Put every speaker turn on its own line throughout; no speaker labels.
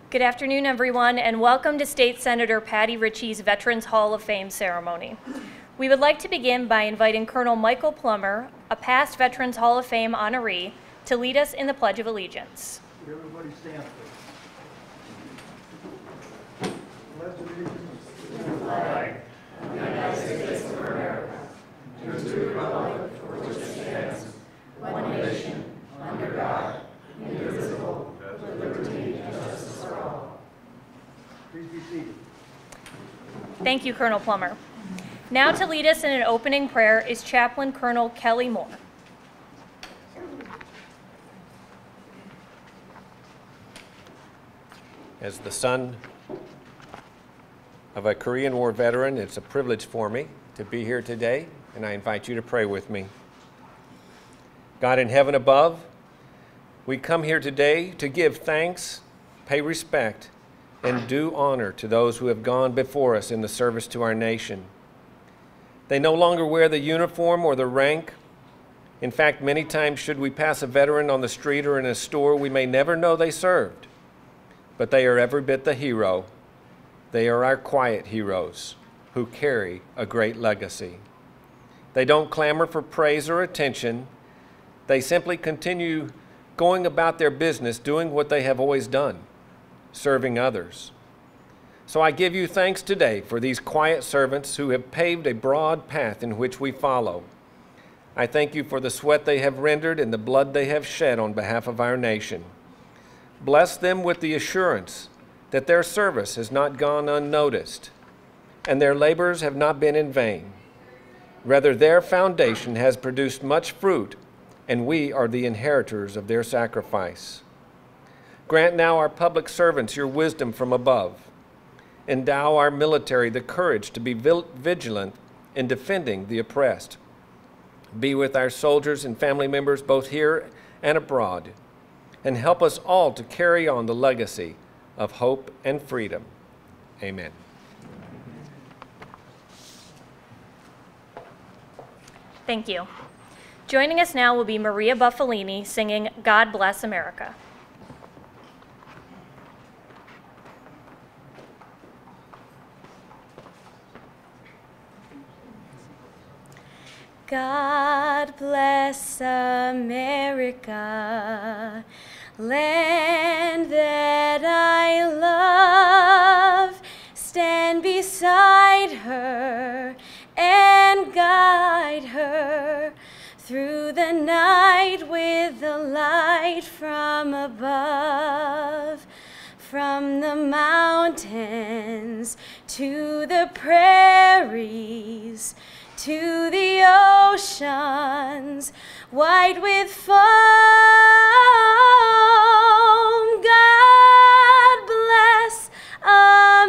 Good afternoon, everyone, and welcome to State Senator Patty Ritchie's Veterans Hall of Fame ceremony. We would like to begin by inviting Colonel Michael Plummer, a past Veterans Hall of Fame honoree, to lead us in the Pledge of Allegiance.
Everybody stand, please. Pledge allegiance to the flag of the United States of America, and to the republic for which it stands, one nation, under God, indivisible, with liberty and justice for all. Please be seated.
Thank you, Colonel Plummer. Now to lead us in an opening prayer is Chaplain Colonel Kelly Moore.
As the son of a Korean War veteran, it's a privilege for me to be here today, and I invite you to pray with me. God in heaven above, we come here today to give thanks, pay respect, and do honor to those who have gone before us in the service to our nation. They no longer wear the uniform or the rank. In fact, many times should we pass a veteran on the street or in a store, we may never know they served. But they are every bit the hero. They are our quiet heroes who carry a great legacy. They don't clamor for praise or attention. They simply continue going about their business, doing what they have always done, serving others. So I give you thanks today for these quiet servants who have paved a broad path in which we follow. I thank you for the sweat they have rendered and the blood they have shed on behalf of our nation. Bless them with the assurance that their service has not gone unnoticed and their labors have not been in vain. Rather, their foundation has produced much fruit, and we are the inheritors of their sacrifice. Grant now our public servants your wisdom from above. Endow our military the courage to be vigilant in defending the oppressed. Be with our soldiers and family members both here and abroad, and help us all to carry on the legacy of hope and freedom. Amen.
Thank you. Joining us now will be Maria Buffalini singing God Bless America. God bless America, land that I love. Stand beside her and guide her through the night with the light from above. From the mountains to the prairies, to the oceans, white with foam. God bless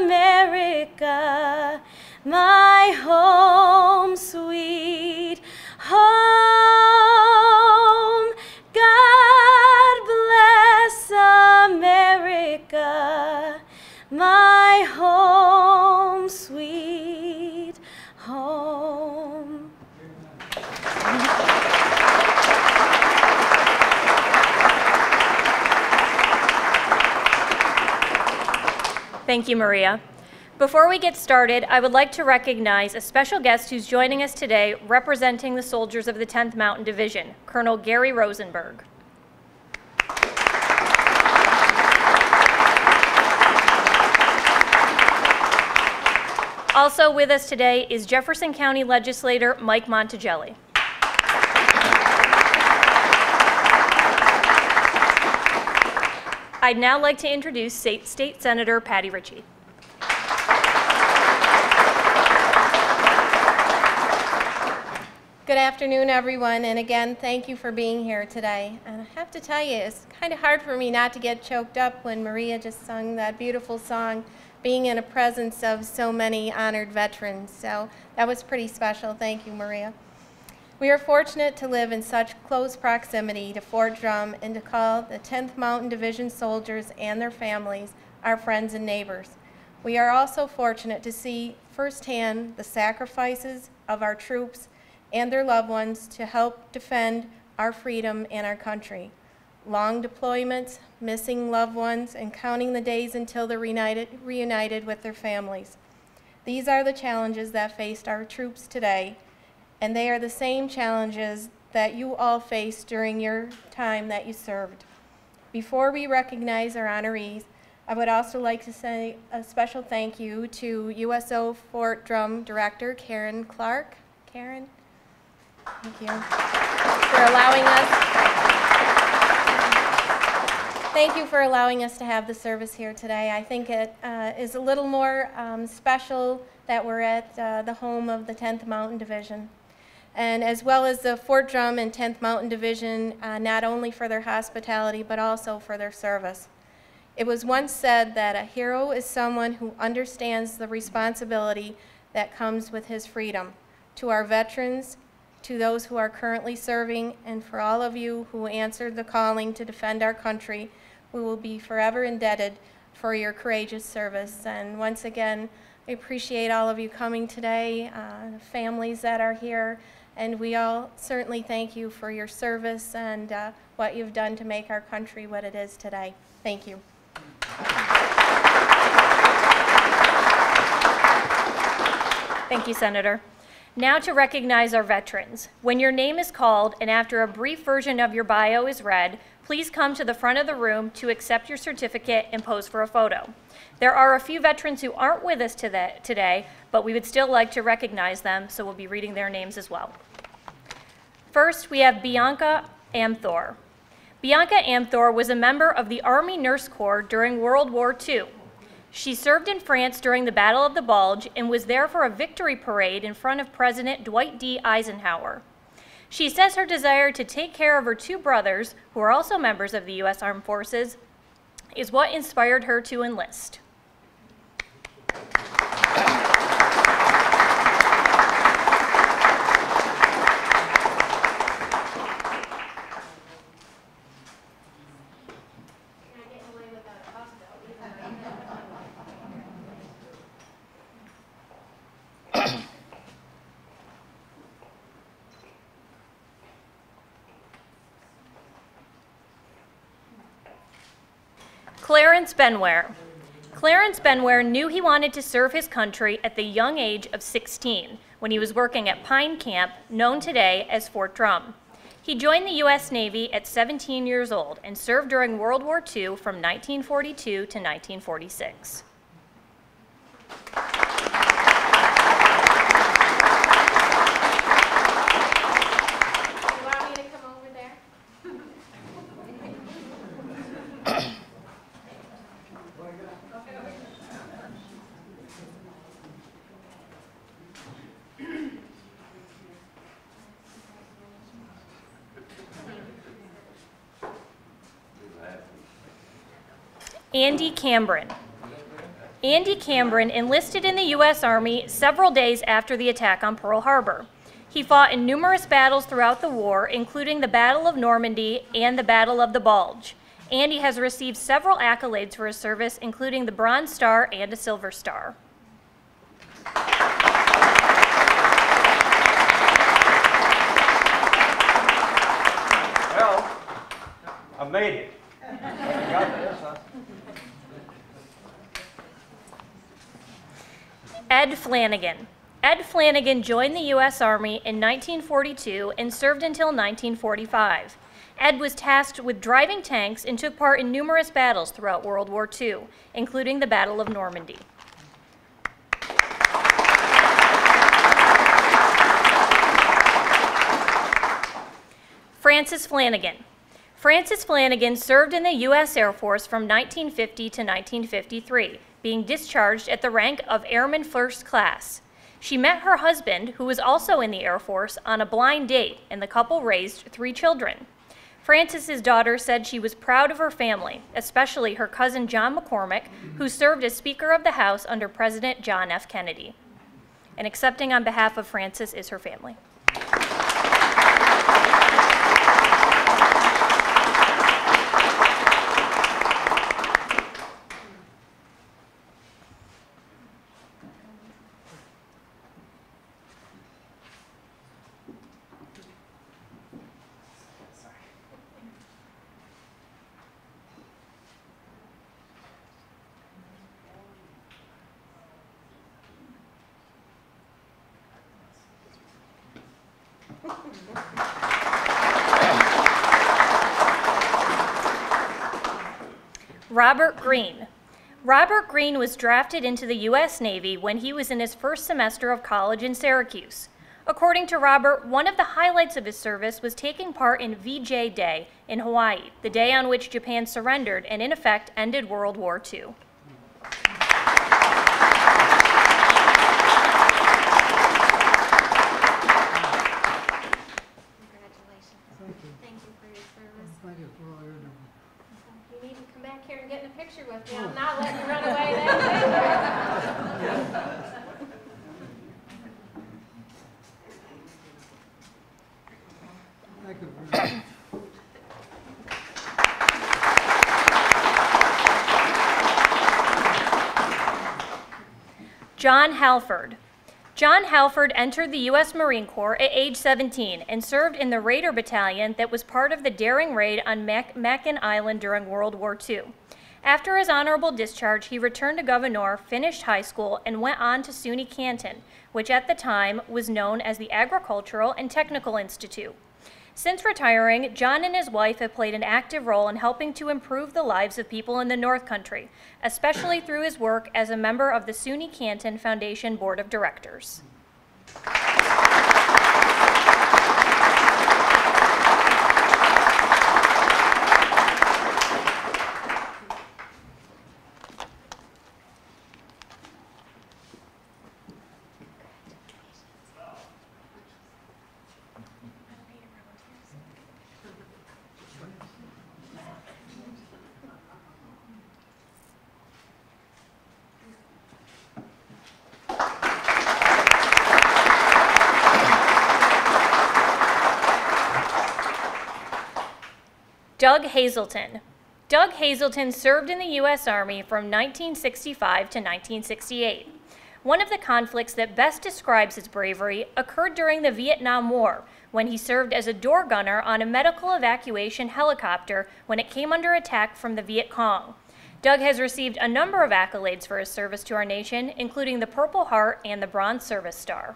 America, my home, sweet home. God bless America, my home, sweet home. Thank you, Maria. Before we get started, I would like to recognize a special guest who's joining us today representing the soldiers of the 10th Mountain Division, Colonel Gary Rosenberg. Also with us today is Jefferson County legislator Mike Montigelli. I'd now like to introduce State Senator Patty Ritchie.
Good afternoon, everyone, and again, thank you for being here today. And I have to tell you, it's kind of hard for me not to get choked up when Maria just sung that beautiful song, being in a presence of so many honored veterans. So that was pretty special. Thank you, Maria. We are fortunate to live in such close proximity to Fort Drum and to call the 10th Mountain Division soldiers and their families our friends and neighbors. We are also fortunate to see firsthand the sacrifices of our troops and their loved ones to help defend our freedom and our country. long deployments, missing loved ones, and counting the days until they're reunited with their families. These are the challenges that faced our troops today, and they are the same challenges that you all faced during your time that you served. Before we recognize our honorees, I would also like to say a special thank you to USO Fort Drum Director Karen Clark. Karen, thank you for allowing us. Thank you for allowing us to have the service here today. I think it is a little more special that we're at the home of the 10th Mountain Division, and as well as the Fort Drum and 10th Mountain Division, not only for their hospitality but also for their service. It was once said that a hero is someone who understands the responsibility that comes with his freedom. To our veterans, to those who are currently serving, and for all of you who answered the calling to defend our country, we will be forever indebted for your courageous service. And once again, I appreciate all of you coming today, the families that are here, and we all certainly thank you for your service and what you've done to make our country what it is today. Thank you.
Thank you, Senator. Now to recognize our veterans. When your name is called and after a brief version of your bio is read, please come to the front of the room to accept your certificate and pose for a photo. There are a few veterans who aren't with us today, but we would still like to recognize them, so we'll be reading their names as well. First, we have Bianca Amthor. Bianca Amthor was a member of the Army Nurse Corps during World War II. She served in France during the Battle of the Bulge and was there for a victory parade in front of President Dwight D. Eisenhower. She says her desire to take care of her two brothers, who are also members of the U.S. Armed Forces, is what inspired her to enlist. Clarence Benware. Clarence Benware knew he wanted to serve his country at the young age of 16 when he was working at Pine Camp, known today as Fort Drum. He joined the U.S. Navy at 17 years old and served during World War II from 1942 to 1946. Andy Cambron. Andy Cambron enlisted in the U.S. Army several days after the attack on Pearl Harbor. He fought in numerous battles throughout the war, including the Battle of Normandy and the Battle of the Bulge. Andy has received several accolades for his service, including the Bronze Star and a Silver Star.
Well, I made it. I got this, huh?
Ed Flanagan. Ed Flanagan joined the U.S. Army in 1942 and served until 1945. Ed was tasked with driving tanks and took part in numerous battles throughout World War II, including the Battle of Normandy. Francis Flanagan. Francis Flanagan served in the U.S. Air Force from 1950 to 1953, being discharged at the rank of Airman First Class. She met her husband, who was also in the Air Force, on a blind date, and the couple raised 3 children. Francis's daughter said she was proud of her family, especially her cousin John McCormick, who served as Speaker of the House under President John F. Kennedy. And accepting on behalf of Francis is her family. Robert Greene. Robert Greene was drafted into the U.S. Navy when he was in his first semester of college in Syracuse. According to Robert, one of the highlights of his service was taking part in VJ Day in Hawaii, the day on which Japan surrendered and in effect ended World War II.
You need to come back here and get in a picture with me. I'm not letting you run away that
John Halford. John Halford entered the U.S. Marine Corps at age 17 and served in the Raider Battalion that was part of the daring raid on Mackinac Island during World War II. After his honorable discharge, he returned to Gouverneur, finished high school, and went on to SUNY Canton, which at the time was known as the Agricultural and Technical Institute. Since retiring, John and his wife have played an active role in helping to improve the lives of people in the North Country, especially through his work as a member of the SUNY Canton Foundation Board of Directors. Doug Hazleton. Doug Hazleton served in the U.S. Army from 1965 to 1968. One of the conflicts that best describes his bravery occurred during the Vietnam War, when he served as a door gunner on a medical evacuation helicopter when it came under attack from the Viet Cong. Doug has received a number of accolades for his service to our nation, including the Purple Heart and the Bronze Service Star.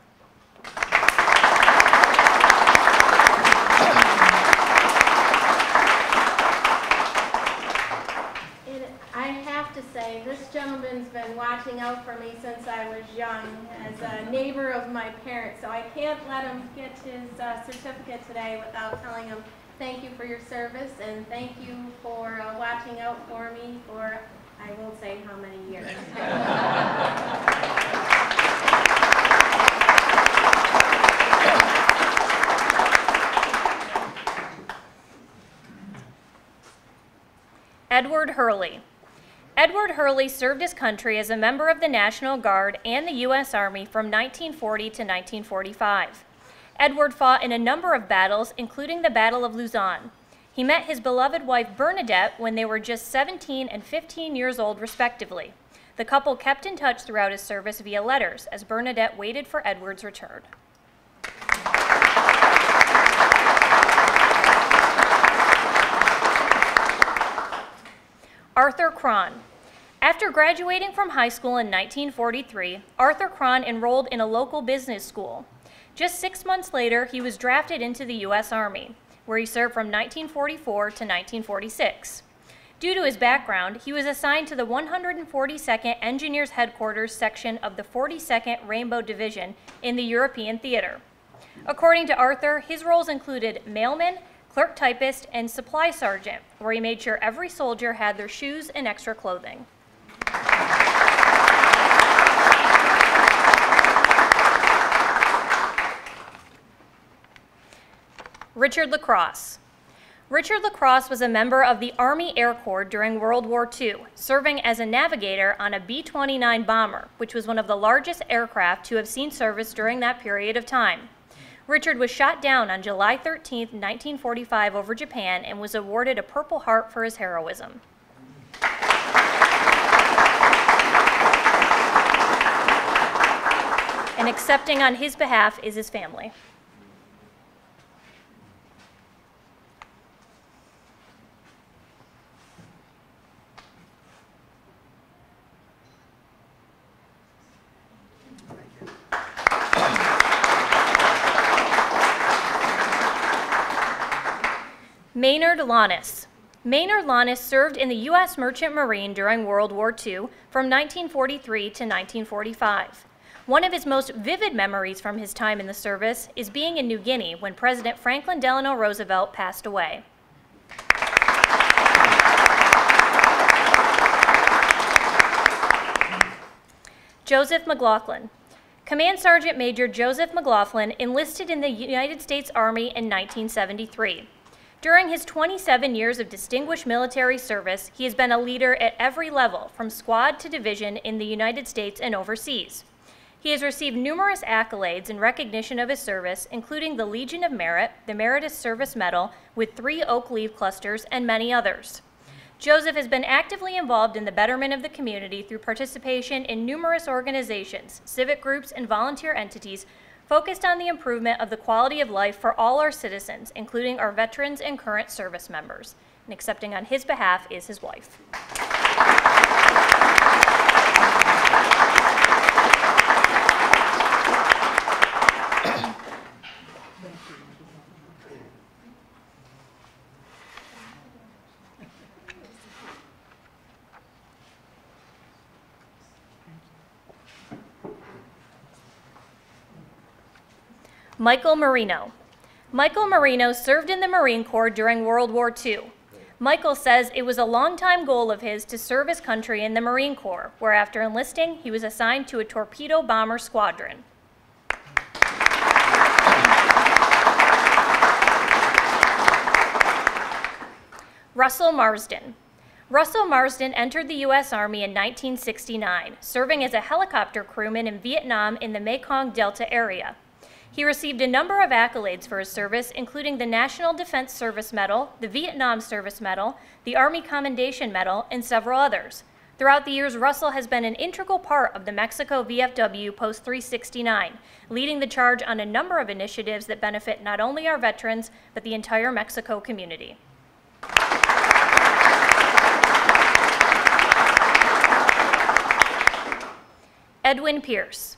I have to say, this gentleman's been watching out for me since I was young as a neighbor of my parents, so I can't let him get his certificate today without telling him thank you for your service and thank you for watching out for me for, I won't say how many years.
Edward Hurley. Edward Hurley served his country as a member of the National Guard and the U.S. Army from 1940 to 1945. Edward fought in a number of battles, including the Battle of Luzon. He met his beloved wife Bernadette when they were just 17 and 15 years old, respectively. The couple kept in touch throughout his service via letters, as Bernadette waited for Edward's return. Arthur Cron. After graduating from high school in 1943, Arthur Cron enrolled in a local business school. Just 6 months later, he was drafted into the U.S. Army, where he served from 1944 to 1946. Due to his background, he was assigned to the 142nd Engineers Headquarters section of the 42nd Rainbow Division in the European Theater. According to Arthur, his roles included mailman, clerk typist, and supply sergeant, where he made sure every soldier had their shoes and extra clothing. Richard Lacrosse. Richard Lacrosse was a member of the Army Air Corps during World War II, serving as a navigator on a B-29 bomber, which was one of the largest aircraft to have seen service during that period of time. Richard was shot down on July 13, 1945 over Japan and was awarded a Purple Heart for his heroism. And accepting on his behalf is his family. Maynard Alana. Maynard Alana served in the U.S. Merchant Marine during World War II from 1943 to 1945. One of his most vivid memories from his time in the service is being in New Guinea when President Franklin Delano Roosevelt passed away. Joseph McLaughlin. Command Sergeant Major Joseph McLaughlin enlisted in the United States Army in 1973. During his 27 years of distinguished military service, he has been a leader at every level, from squad to division in the United States and overseas. He has received numerous accolades in recognition of his service, including the Legion of Merit, the Meritorious Service Medal with 3 Oak Leaf clusters, and many others. Joseph has been actively involved in the betterment of the community through participation in numerous organizations, civic groups, and volunteer entities focused on the improvement of the quality of life for all our citizens, including our veterans and current service members. And accepting on his behalf is his wife. Michael Marino. Michael Marino served in the Marine Corps during World War II. Michael says it was a long-time goal of his to serve his country in the Marine Corps, where after enlisting, he was assigned to a torpedo bomber squadron. Russell Marsden. Russell Marsden entered the U.S. Army in 1969, serving as a helicopter crewman in Vietnam in the Mekong Delta area. He received a number of accolades for his service, including the National Defense Service Medal, the Vietnam Service Medal, the Army Commendation Medal, and several others. Throughout the years, Russell has been an integral part of the Mexico VFW Post 369, leading the charge on a number of initiatives that benefit not only our veterans, but the entire Mexico community. Edwin Pierce.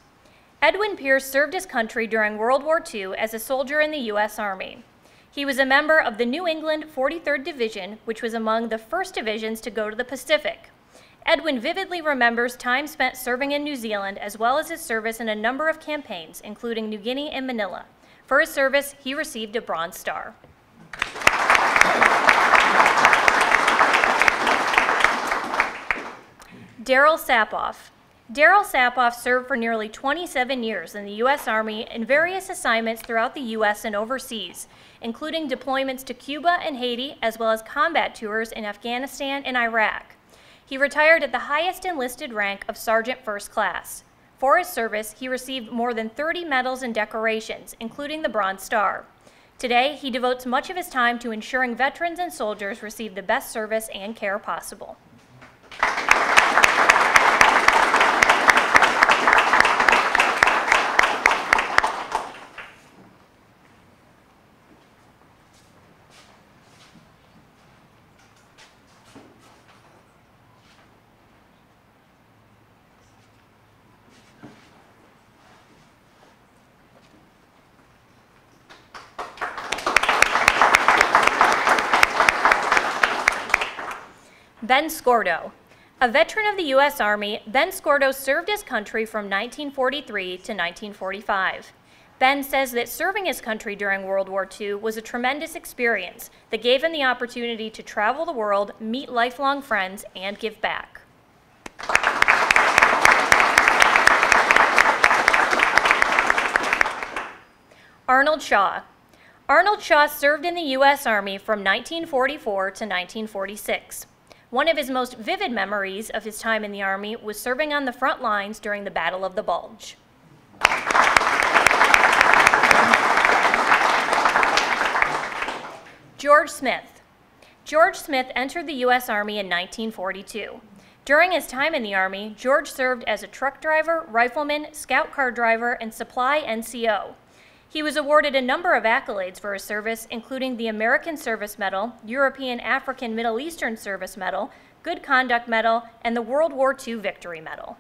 Edwin Pierce served his country during World War II as a soldier in the U.S. Army. He was a member of the New England 43rd Division, which was among the first divisions to go to the Pacific. Edwin vividly remembers time spent serving in New Zealand, as well as his service in a number of campaigns, including New Guinea and Manila. For his service, he received a Bronze Star. Darryl Sapoff. Darryl Sapoff served for nearly 27 years in the U.S. Army in various assignments throughout the U.S. and overseas, including deployments to Cuba and Haiti, as well as combat tours in Afghanistan and Iraq. He retired at the highest enlisted rank of Sergeant First Class. For his service, he received more than 30 medals and decorations, including the Bronze Star. Today, he devotes much of his time to ensuring veterans and soldiers receive the best service and care possible. Ben Scordo. A veteran of the U.S. Army, Ben Scordo served his country from 1943 to 1945. Ben says that serving his country during World War II was a tremendous experience that gave him the opportunity to travel the world, meet lifelong friends, and give back. Arnold Shaw. Arnold Shaw served in the U.S. Army from 1944 to 1946. One of his most vivid memories of his time in the Army was serving on the front lines during the Battle of the Bulge. George Smith. George Smith entered the U.S. Army in 1942. During his time in the Army, George served as a truck driver, rifleman, scout car driver, and supply NCO. He was awarded a number of accolades for his service, including the American Service Medal, European African Middle Eastern Service Medal, Good Conduct Medal, and the World War II Victory Medal.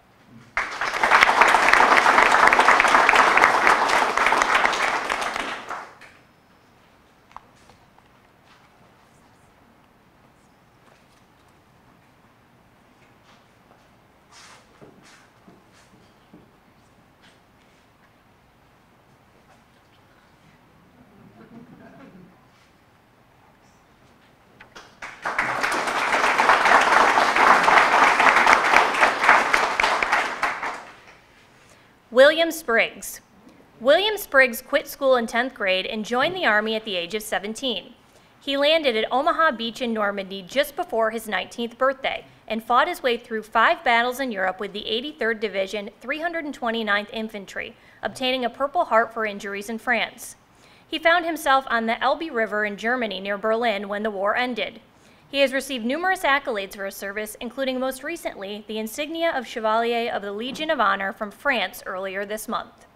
William Spriggs. William Spriggs quit school in 10th grade and joined the Army at the age of 17. He landed at Omaha Beach in Normandy just before his 19th birthday and fought his way through 5 battles in Europe with the 83rd Division, 329th Infantry, obtaining a Purple Heart for injuries in France. He found himself on the Elbe River in Germany near Berlin when the war ended. He has received numerous accolades for his service, including most recently the insignia of Chevalier of the Legion of Honor from France earlier this month.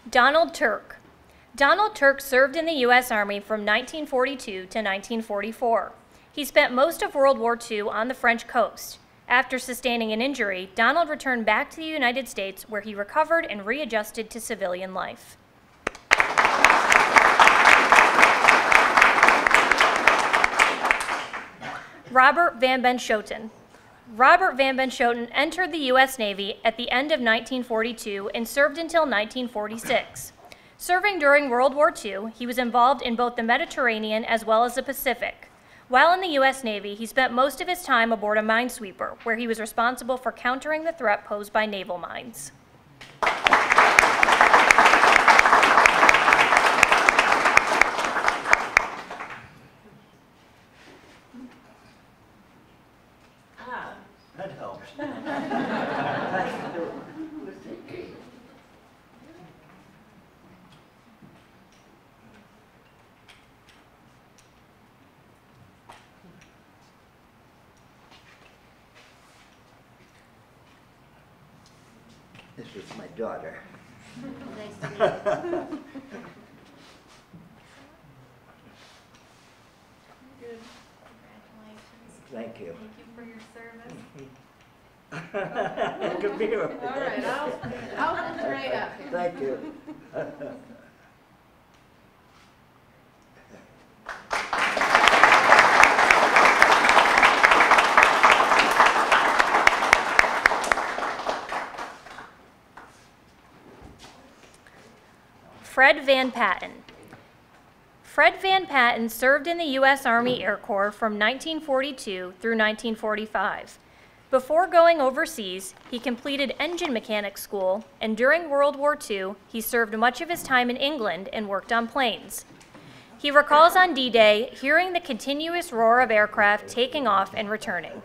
Donald Turk. Donald Turk served in the U.S. Army from 1942 to 1944. He spent most of World War II on the French coast. After sustaining an injury, Donald returned back to the United States where he recovered and readjusted to civilian life. Robert Van Benschoten. Robert Van Benschoten entered the U.S. Navy at the end of 1942 and served until 1946. Serving during World War II, he was involved in both the Mediterranean as well as the Pacific. While in the U.S. Navy, he spent most of his time aboard a minesweeper, where he was responsible for countering the threat posed by naval mines.
That helps. This is my daughter.
Nice to meet you. Good. Congratulations.
Thank you.
Thank you for your service.
Good to be here.
All right, I'll hold right up here.
Thank you.
Fred Van Patten. Fred Van Patten served in the U.S. Army Air Corps from 1942 through 1945. Before going overseas, he completed engine mechanic school, and during World War II, he served much of his time in England and worked on planes. He recalls on D-Day hearing the continuous roar of aircraft taking off and returning.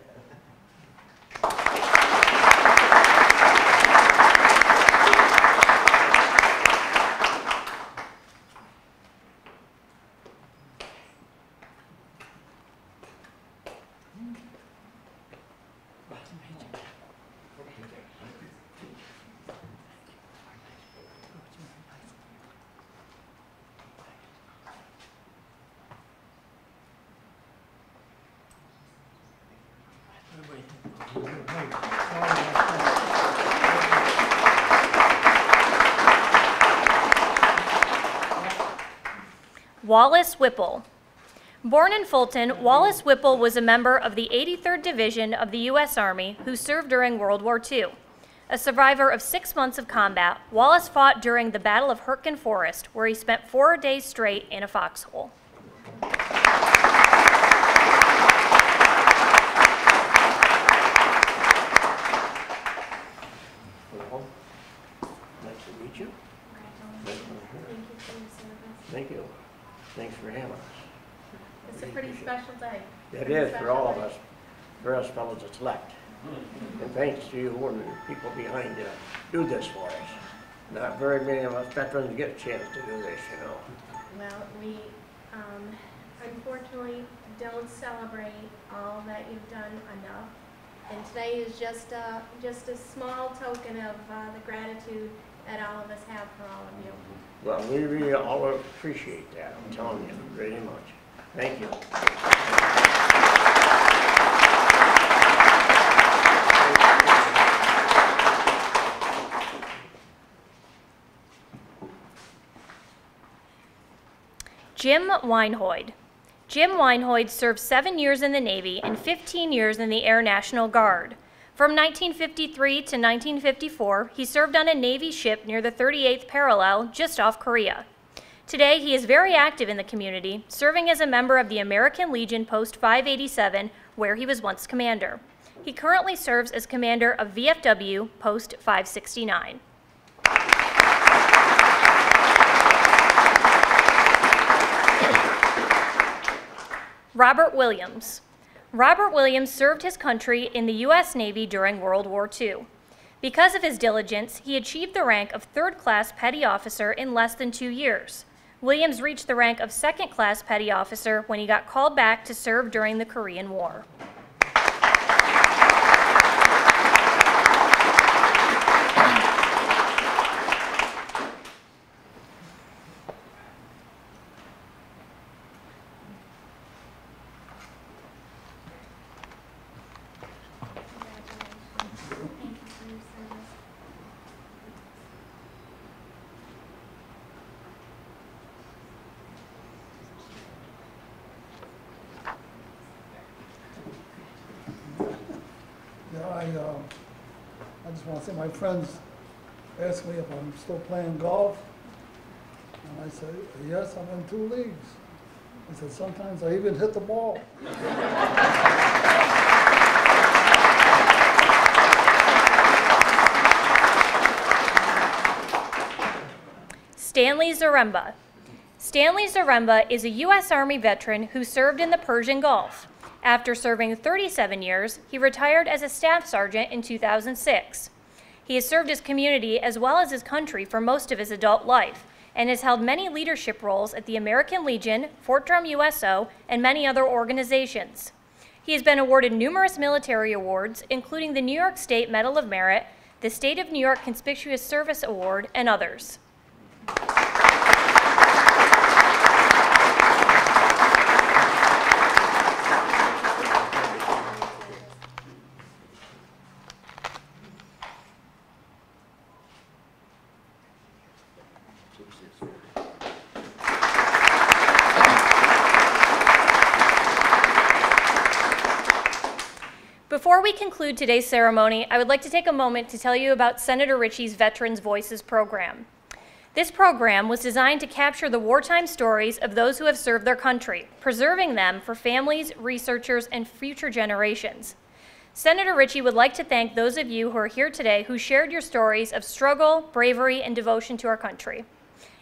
Wallace Whipple. Born in Fulton, Wallace Whipple was a member of the 83rd Division of the U.S. Army who served during World War II. A survivor of 6 months of combat, Wallace fought during the Battle of Hurtgen Forest, where he spent 4 days straight in a foxhole.
Nice to meet you.
Thank you for your service.
Thank you. Thanks for having us.
It's a pretty special day.
It is for all of us, for us fellows that's left. And thanks to you and the people behind you do this for us. Not very many of us veterans get a chance to do this, you know.
Well, we unfortunately don't celebrate all that you've done enough. And today is just a small token of the gratitude that all of us have for all of you.
Well, we really all appreciate that, I'm telling you, very much. Thank you.
Jim Weinhoid. Jim Weinhoid served 7 years in the Navy and 15 years in the Air National Guard. From 1953 to 1954, he served on a Navy ship near the 38th parallel just off Korea. Today, he is very active in the community, serving as a member of the American Legion Post 587, where he was once commander. He currently serves as commander of VFW Post 569. Robert Williams. Robert Williams served his country in the U.S. Navy during World War II. Because of his diligence, he achieved the rank of third-class petty officer in less than 2 years. Williams reached the rank of second-class petty officer when he got called back to serve during the Korean War.
I just want to say my friends asked me if I'm still playing golf. And I said, yes, I'm in 2 leagues. I said, sometimes I even hit the ball.
Stanley Zaremba. Stanley Zaremba is a U.S. Army veteran who served in the Persian Gulf. After serving 37 years, he retired as a staff sergeant in 2006. He has served his community as well as his country for most of his adult life and has held many leadership roles at the American Legion, Fort Drum USO, and many other organizations. He has been awarded numerous military awards, including the New York State Medal of Merit, the State of New York Conspicuous Service Award, and others. Before we conclude today's ceremony, I would like to take a moment to tell you about Senator Ritchie's Veterans Voices program. This program was designed to capture the wartime stories of those who have served their country, preserving them for families, researchers, and future generations. Senator Ritchie would like to thank those of you who are here today who shared your stories of struggle, bravery, and devotion to our country.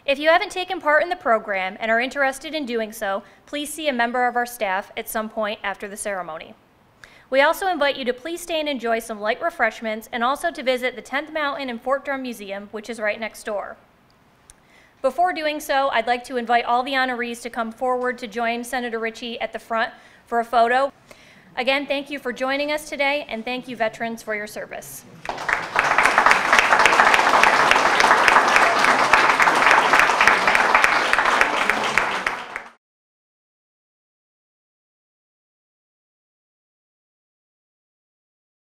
If you haven't taken part in the program and are interested in doing so, please see a member of our staff at some point after the ceremony. We also invite you to please stay and enjoy some light refreshments and also to visit the 10th Mountain and Fort Drum Museum, which is right next door. Before doing so, I'd like to invite all the honorees to come forward to join Senator Ritchie at the front for a photo. Again, thank you for joining us today, and thank you, veterans, for your service.